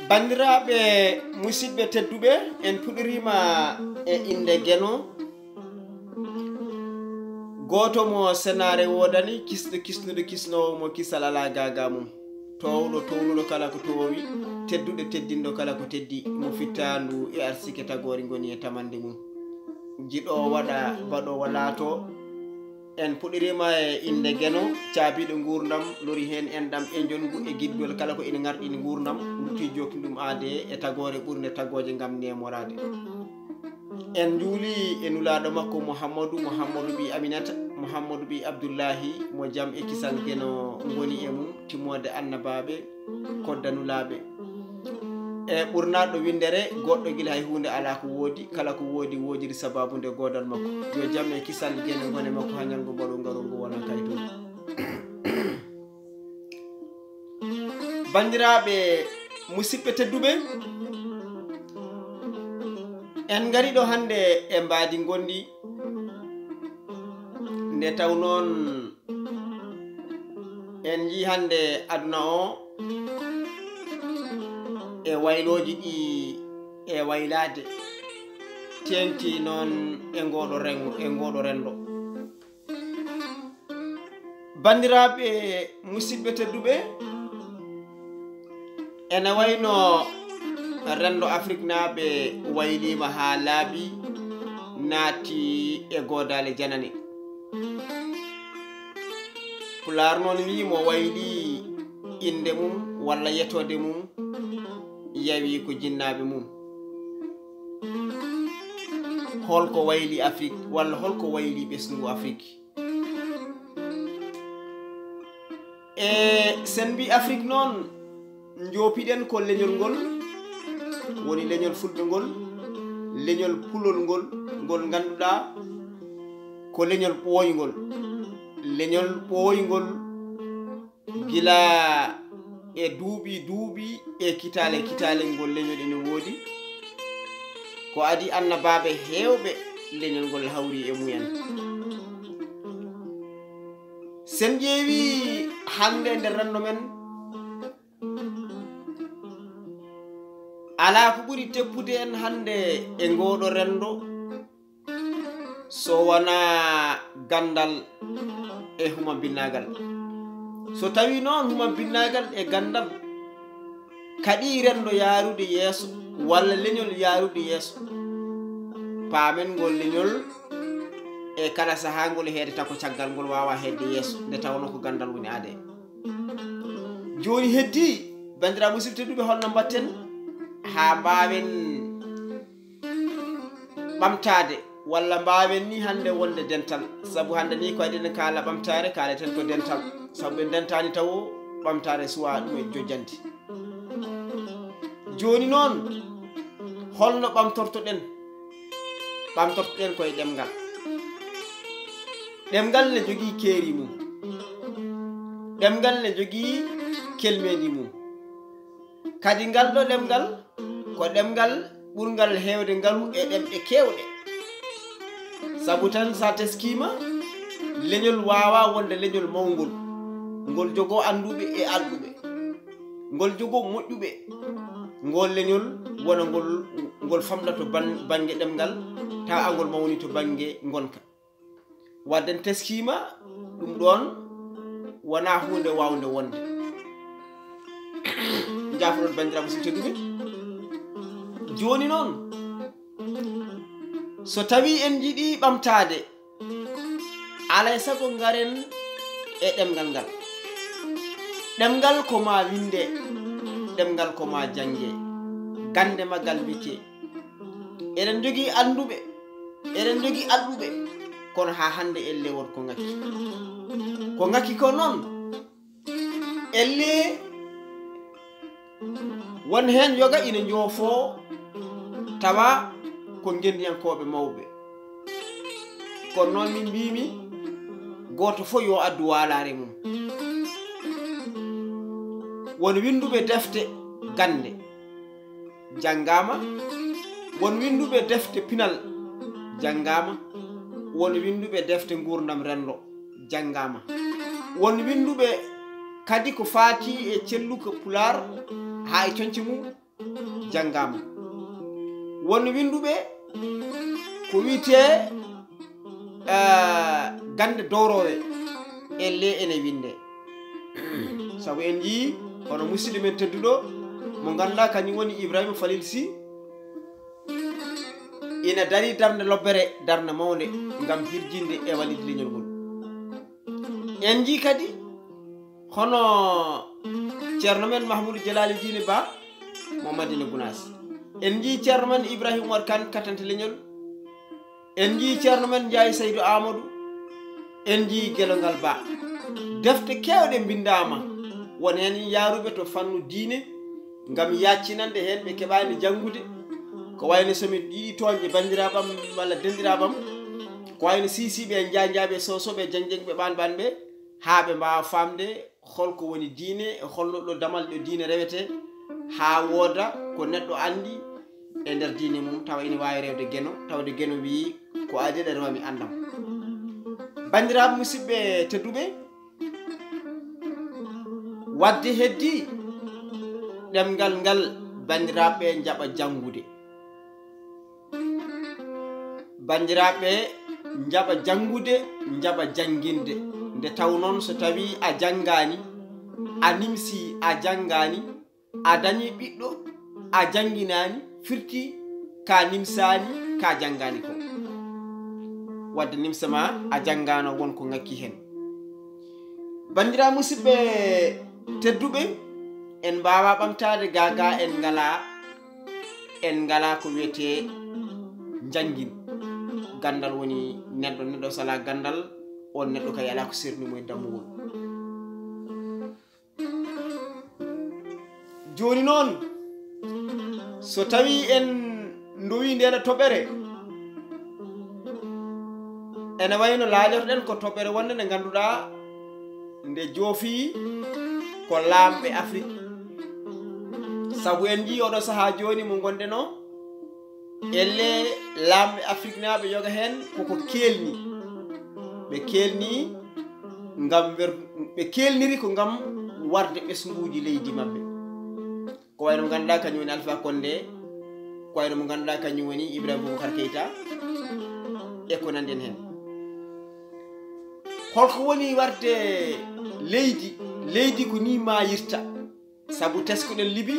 Bandiraɓe musidɓe tedduɓe en puɗirima e inde Gueno goto mo senare wodani kisnuɗo kisnowo mo kisal ala gaga mum towɗo townuɗo kala ko towi tedduɗo teddinɗo kala ko teddi mo fittandu e arsike tagori goni e tamande mum jiɗo waɗa baɗowo laato en puɗirima e inde Gueno caabiɗo gurdam lori hen enɗam e jongu e giɗgol kala ko ene garɗini gurdam rutti jokki ɗum aade e tagore ɓurde tagoje gam nemorade en juuli e nulaɗo makko Mouhammadou ɓi Aminata Mouhammadou ɓi Abdoullahi mo jaam e kisal Gueno goni e mum timmode annabaɓe kodda nulaɓe e ɓurnaɗo windere goɗɗo guila hay hunde ala ko woodi kala ko woodi woodiri sababu nde godal makko yo jaam e kisal Gueno gone makko ha ñalgo baɗo ngarongo wona kaytude bandiraɓe musidɓe tedduɓe en gari ɗo hande e mbadi gondi nde taw noon en yi hande aduna o e wayloji ɗi e waylade tengti noon e ngoɗo rendo bandiraɓe musidɓe tedduɓe ene wayno rendo Afrique naaɓe waylima ha laaɓi naati e godale janane Pulaar noon wimo wayli inde mum walla yettode mum yawi ko jinnaɓe mum holko wayli Afrique walla holko wayli ɓesngu Afrique e sen mbi Afrique noon jopiɗen ko leñol ngol woni leñol fulɓe ngol leñol pulol ngol ganduɗa ko leñol ɓooygol gila e duuɓi e kitale ngol leñol ene woodi ko adi annabaɓe hewɓe leñol ngol hawri e muyen sen ƴeewi hande nder rendo men ala ko ɓuri teppude en hande e ngoɗo rendo so wona gandal e huma binnagal so tawi noon huma binnagal e gandal kadi rendo yarude yeeso walla leñol yarude yeeso paamen ngol leñol e kala saaha ngol heedata ko caggal ngol wawa hedde yeeso nde tawno ko gandal woni aade joni heddi bandira musidɓe tedduɓe holno mbatten ha mbawen ɓamtade walla mbawen ni hande wonde dental saabu hande ni ko aɗen kaala ɓamtare kaleten ko dental saabu ɓe dentani taw ɓamtare suwa ɗum e jojjanti joni noon holno ɓamtortoɗen koye ɗemgal ne jogui keeri mum ɗemgal ne jogui kelmedi mum kadi ngal ɗo ɗemgal ko ɗemgal ɓurgal hewde ngalu e ɗemɗe kewɗe sabu tan sa teskima leñol wawa wonde leñol mawgol ngol jogo anduɓe e alɗuɓe ngol jogo moƴƴuɓe ngol leñol wona ngol famɗa to banggue ɗemgal taw angol mawni to banggue gonka wadden teskima ɗum ɗon wona hunde wawde wonde jafoɗon bandiraɓe musidɓe tedduɓe joni noon so tawi en jiiɗi ɓamtade alay saago garen e ɗemgal ngal ɗemgal ko ma winde ɗemgal ko ma jangue gande magal wite eɗen jogui anduɓe eɗen jogui alɗuɓe kono ha hande elle won ko ngakki ko noon elle won hen yoga ina joofo tawa ko gendiyankoɓe mawɓe kono noon min mbimi goto fof yo addu walare mum won winduɓe defte gande janggama won winduɓe defte pinal janggama won winduɓe defte gurdam rendo janggama won winduɓe kadi ko faati e celluka pular ha e coñce mum janngama won winduɓe ko wiite gande dowrowe elle ene winde sabu en yii hono musidɗo men tedduɗo mo ganduɗa kañum woni Ibrahima Falil Sy ina dari darde lobbere darde mawde ngam hirjinde e walide leñol ngol en jii kadi hono ceerno men Mahmoudou Jalali Dine Ba mo Madina Gounass en jii ceerno men Ibrahima Oumar Kane katante leñol en jii ceerno men Ndiaye Saydou Amadou en jii Gelongal Ba defte kewɗe bindama won hen yaruɓe to fannu diine ngam yaccinande hen ɓe keɓani janggude ko wayno somi yiɗi toñde bandiraɓam walla dendiraɓam ko wayno sisiɓe jajaɓe sosoɓe jangjangɓe ɓanɓanɓe ha ɓe mbawa famde holko woni diine e holno ɗo damal ɗo diine rewete ha wooda ko neɗɗo andi e nder diine mum tawa ina wawi rewde geno tawde geno wi ko adi ɗe rewami andam bandiraɓe musidɓe tedduɓe wadde heddi ɗemgal ngal bandiraɓe jaɓa jangude bandiraɓe jaɓa jangude jaɓa janginde nde taw noon so tawi a jangani a nimsi a jangani a dañi ɓiɗɗo a janginani firti ka nimsani ka jangani ko wadde nimsama a jangano wonko ngakki hen bandira musidɓe tedduɓe en mbawa ɓamtade gaga en ngala ko wiyete jangin gandal woni neɗɗo sala gandal on neɗɗo kay ala ko sernumo e dammugol joni noon so tawi en ndowi ndena toɓere ene wayno laalorɗen ko toɓere wonde nde ganduɗa nde joofi ko lamɓe Afrique sabu en ji oɗo saaha joni mo gonɗen o elle lamɓe Afrique naɓe yoga hen koko kelni ɓe kelni ngam ɓe kelniri ko ngam warde ɓesguji leydi mabɓe ko wayno mo ganduɗa kañum woni Alpha Condé ko wayno mo ganduɗa kañum woni Ibrahima Boubacar Keïta e ko nandi en hen holko woni warde leydi ko ni mayirta sabu teskuɗen Libi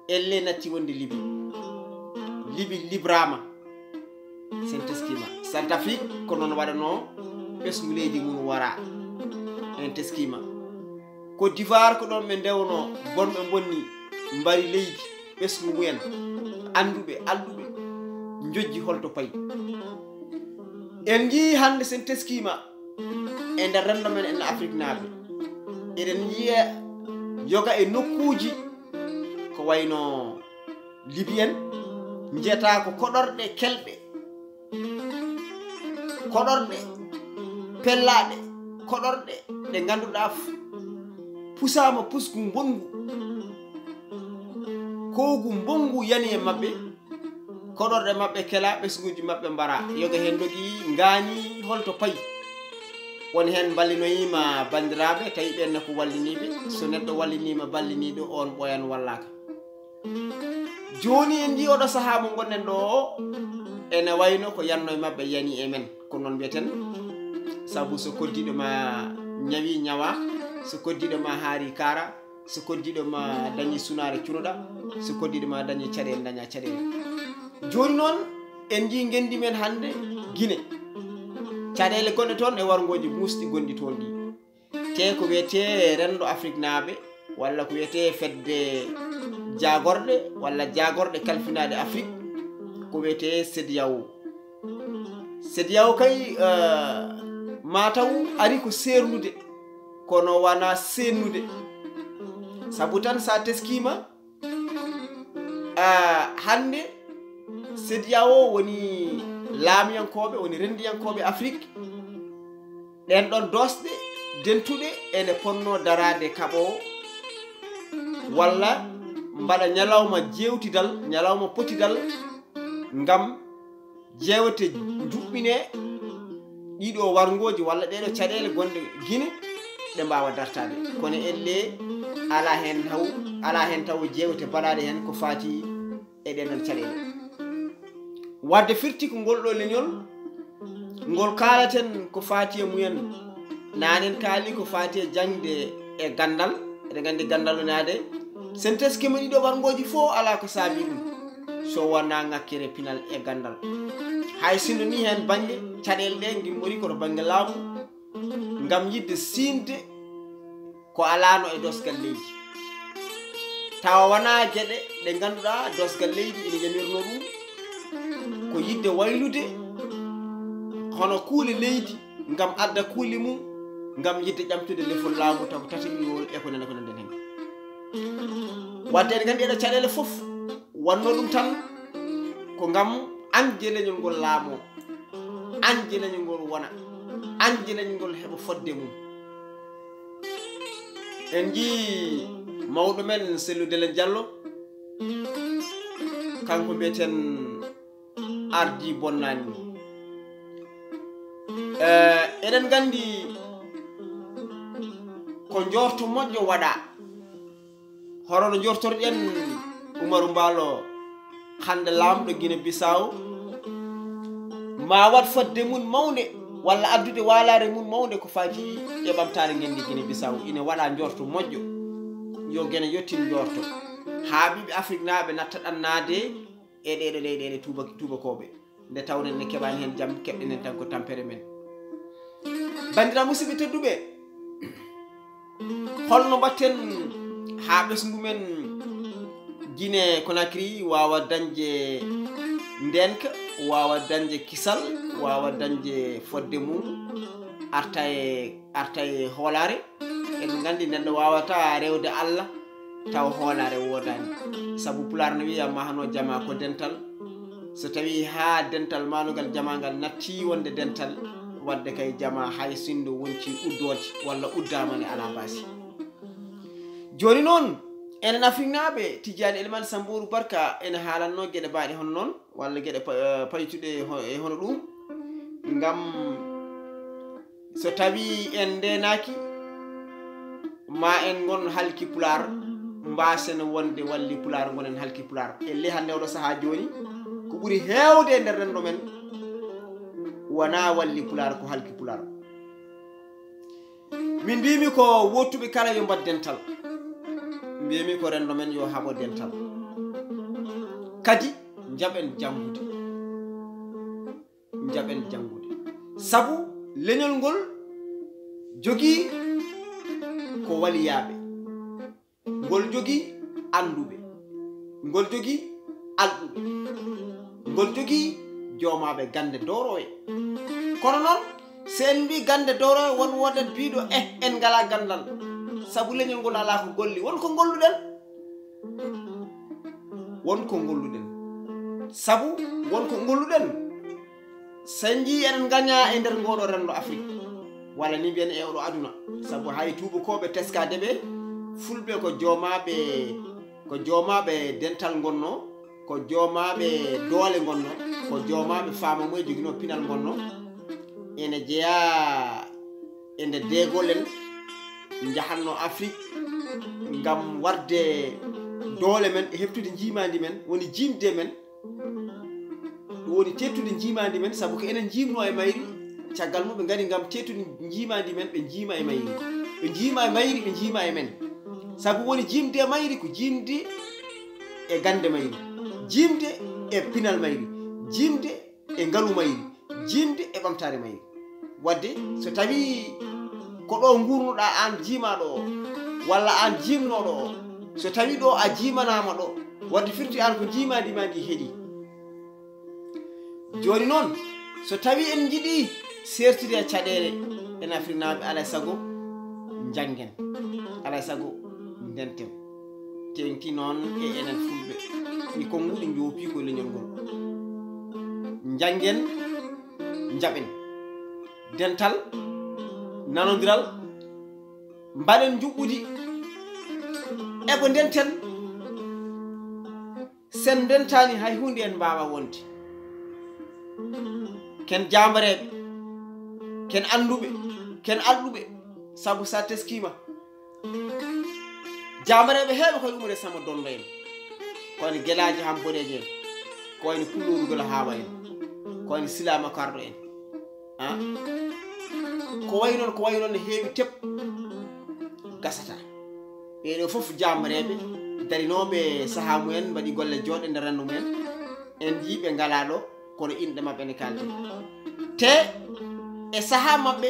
elle natti wonde Libi librama sen teskima South Afrique ko noon waɗano ɓesgu leydi mum wara en teskima Côte d'Ivoire ko ɗon ɓe ndewno bonɓe bonni mbari leydi ɓesgu mumen anduɓe alɗuɓe jojji holto payi en jii hande sen teskima e nder rendo men en Afrique naaɓe eɗen yiya yoga e nokkuji ko wayno Libyen jiyata ko koɗorɗe kelɓe koɗorɗe pellaɗe koɗorɗe ɗe ganduɗa pusama pusgu bongu kowgu bongu yani e mabɓe koɗorɗe mabɓe kela ɓesguji mabɓe mbara yoga hen dogi ngani holto payi won hen ballinoyima bandiraɓe tawi ɓenne ko walliniɓe so neɗɗo wallinima balliniɗo on ɓoyan wallaka joni en ji oɗo saaha mo gonɗen ɗo ene wayno ko yanno e mabɓe yani e men ko noon mbiyeten sabu so koddiɗo ma ñawi ñawa so koddiɗo ma haari kara so koddiɗo ma dañi sunare cunoɗa so koddiɗo ma dañi caɗele daña caɗele joni noon en ji gendi men hande Guinée caɗele gonɗe toon e wargoji musɗi gonɗi toon ɗi te ko wiyete rendo Afrique naaɓe walla ko wiyete fedde jagorɗe walla jagorɗe kalfinade Afrique ko wiyete CEDEAO kay mataw ari ko sernude kono wana sennude sabu tan sa teskima hande CEDEAO woni laamiyankoɓe woni rendiyankoɓe Afrique ɗen ɗon dosɗe dentuɗe ene ponno darade kaɓowo walla mbaɗa ñalawma jewtidal ñalawma potidal ngam jewte juɓɓine ɗiɗo wargoji walla ɗeɗo caɗele gonɗe Guinée ɗe mbawa dartade kono elle ala hen taw jewte baɗaɗe hen ko fati e ɗenɗon caɗele wadde firti ko ngol ɗo leñol ngol kalaten ko fati e muyen nanen kaali ko fati e jangde e gandal eɗen gandi gandal o naade sen teske men ɗiɗo ɓargoji fo ala ko saabi ɗum so wona ngakkere pinal e gandal hay sinno ni hen banggue caɗele ɗe gimmori koto banggue laamu ngam yidde sinde ko alano e dosgal leydi tawa wana gueɗe ɗe ganduɗa dosgal leydi ene yamirno ɗum ko yidde waylude hono kuule leydi ngam adda kuuli mum ngam yidde ƴamtude lefol laamu taw ko tataɓiwol e ko nene ko nanden hen wadde en gandi eɗo caɗele foof wanno ɗum tan ko ngam anje leñol ngol laamo anje leñol ngol wona anje leñol ngol heɓa fodde mum en jii mawɗo men Cellou Dalein Diallo kanko mbiyeten ardi bonnani eɗen gandi ko jorto moƴƴo waɗa horono jortorɗen Umaru Mballo hande lamɗo Guinée Bissau ma wat fodde mum mawde walla addude walare mum mawde ko fati e ɓamtare gendi Guinée Bissau ina waɗa jorto moƴƴo yo guene yettin jorto haaɓiɓe Afrique naɓe natta ɗannade e ɗeɗo leyɗele tubakoɓe nde tawnen ne keɓani hen jaam keɓɗenen tan ko tampere men bandira musidɓe tedduɓe holno mbatten ha ɓesgu men Guinée Conakry wawa dañde ndenka wawa dañde kisal wawa dañde fodde mum arta e hoolare en gandi neɗɗo wawata rewde Allah taw hoolare wodani saabu pular no wiya mahano jama ko dental so tawi ha dental manugal jamagal natti wonde dental wadde kay jama hay sindo wonci uddode walla uddamane ala basi joni noon enen Afrique naɓe Tidiani Elimane Sambourou Barka ene haalanno gueɗe mbaɗe hono noon walla gueɗe paytuɗe e hono ɗum ngam so tawi en ndenaki ma en gon halki pular mbasen wonde walli pular gonen halki pular e le hande oɗo saaha joni ko ɓuuri hewde e nder renndo men wona walli pular ko halki pular min mbimi ko wottuɓe kala yo mbad dental mbimi ko renndo men yo haɓo dental kadi jaɓen jangude sabu leñol ngol jogii ko waliyaɓe ngol jogii anduɓe ngol jogii alɗuɓe ngol jogii jomaɓe gande dorowe kono noon se en mbi gande dorowe won wodat biɗo en ngala gandal sabu leñol ngol ala ko golli wonko golluɗen sabu wonko golluɗen sen ji eɗen gaña e nder ngoɗo renndo Afrique walla ni mbiyen e oɗo aduna sabu hay tubakoɓe teskadeɓe fulɓe ko jomaɓe dental gonno ko jomaɓe doole gonno ko jomaɓe fama moye jogino pinal gonno ene jeeya e nde degolen jahanno Afrique ngam warde doole men e heftude jimadi men woni jimde men ɗum woni tettude jimadi men sabu ko enen jimno e mayri caggal mum ɓe gari ngam tettude jimadi men ɓe jima e mayri ɓe jima e mayri ɓe jima e men sabu woni jimde e mayri ko jimde e gande mayri jimde e pinal mayri jimde e ngalu mayri jimde e ɓamtare mayri wadde so tawi ko ɗo gurnuɗa an jimaɗo o walla an jimnoɗo o so tawi ɗo a jimanama ɗo wadde firti an ko jimadi ma ndi heeɗi joni noon so tawi en jiiɗi sertude e caɗele en Afrique naɓe alay saago janggen alay saago ndenten tengti noon e enen fulɓe ɗi konnguɗi joopi ko leñol ngol janggen jaɓen dental nanodiral mbaɗen juɓɓudi e ko ndenten sen dentani hay hunde en mbawa wonde ken jambareɓe ken anduɓe ken alɗuɓe sabu sa teskima jamareɓe heɓe koye umre sama dondo en ko wayno guelaji ham boɗeje en ko wayno pullorugol hawa en ko wayno silama karɗo en ko way noon ne heewi teb gasata ɓeɗo fof jamareɓe darinoɓe saaha mumen mbaɗi golle jooɗe nder rendu mumen en jiiɓe ngalaɗo kono inɗe mabɓe ne kalde te e saaha mabɓe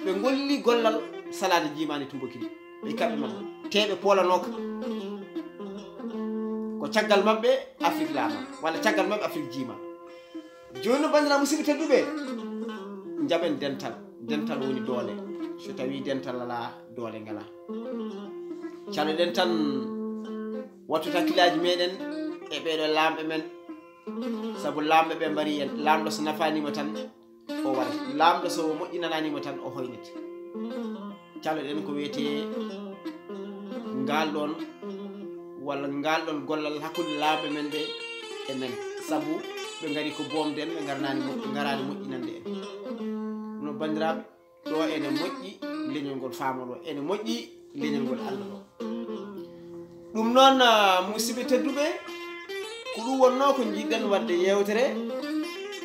ɓe golli gollal salade jimani tumbakini ɓe kamɓe mabɓe te ɓe polanoka ko caggal mabɓe Afrique lama walla caggal mabɓe Afrique jima joni bandira musidɓe tedduɓe jaɓen dental woni doole so tawi dental ala doole ngala caloɗen tan wattu hakkillaji meɗen e ɓeɗo lamɓe men saabu lamɓe ɓe mbari en lamɗo so nafanima tan o waɗat lamɗo so moƴƴinananima tan o hoynete caloɗen ko wiyete ngalɗon walla ngalɗon gollal hakkude lamɓe men ɓe e men saabu ɓe gari ko bomden ɓe garani moƴƴinande en no bandiraɓe ɗo ene moƴƴi leñol ngol famoɗo ene moƴƴi leñol ngol Allah ɗo ɗum noon musidɓe tedduɓe ko ɗum wonno ko jiɗɗen wadde yewtere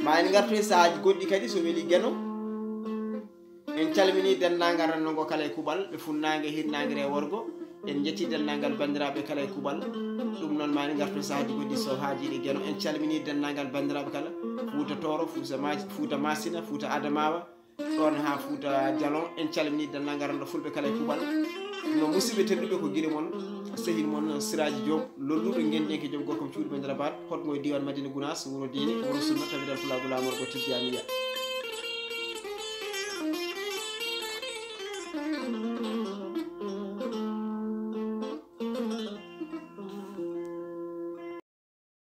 ma en gartoy sahaji goɗɗi kadi so weeli gueno en calmini dendagal renndo ngo kala e kuuɓal ɓe funnague hirnague re worgo en jetti dendagal bandiraɓe kala e kuuɓal ɗum noon ma en gartoy sahaji goɗɗi so haajiɗi gueno en calmini dendagal bandiraɓe kala Fouta Toro Fouta Massina Fouta Adamawa ɗon ha Fouta Dialon en calmini dendagal renndo fulɓe kala e kuuɓal no musidɓe tedduɓe ko guiɗi moon sehil moon Siraji Diop lolluɗo genɗenke joom gorkom cuuɗi ɓe ndera bat hotmo e diwan Madina Gounass wuro diine wuro sunna tawiɗan pulago lamorgo Tidjaniya